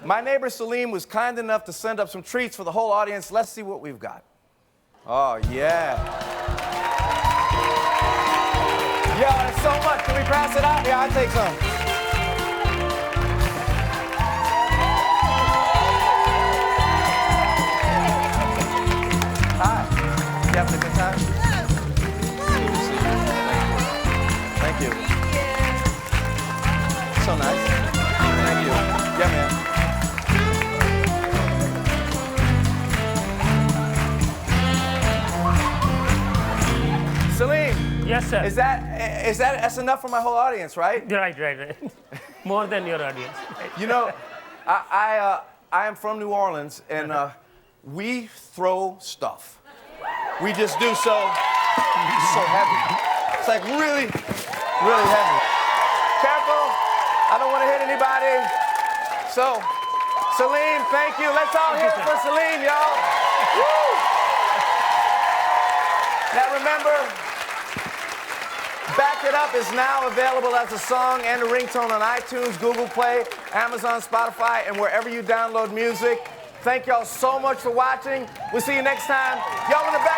My neighbor Salim was kind enough to send up some treats for the whole audience. Let's see what we've got. Oh, yeah. Yo, that's so much. Can we pass it out? Yeah, I'll take some. Hi. You having a good time? Thank you. So nice. Thank you. Yeah, man. Salim. Yes, sir. That's enough for my whole audience, right? Right. More than your audience. You know, I am from New Orleans, and we throw stuff. We just do so heavy. It's like really, really heavy. Careful, I don't want to hit anybody. So, Salim, thank you. Let's all hear it for Salim, y'all. Woo! Now remember, Back It Up is now available as a song and a ringtone on iTunes, Google Play, Amazon, Spotify, and wherever you download music. Thank y'all so much for watching. We'll see you next time. Y'all in the back.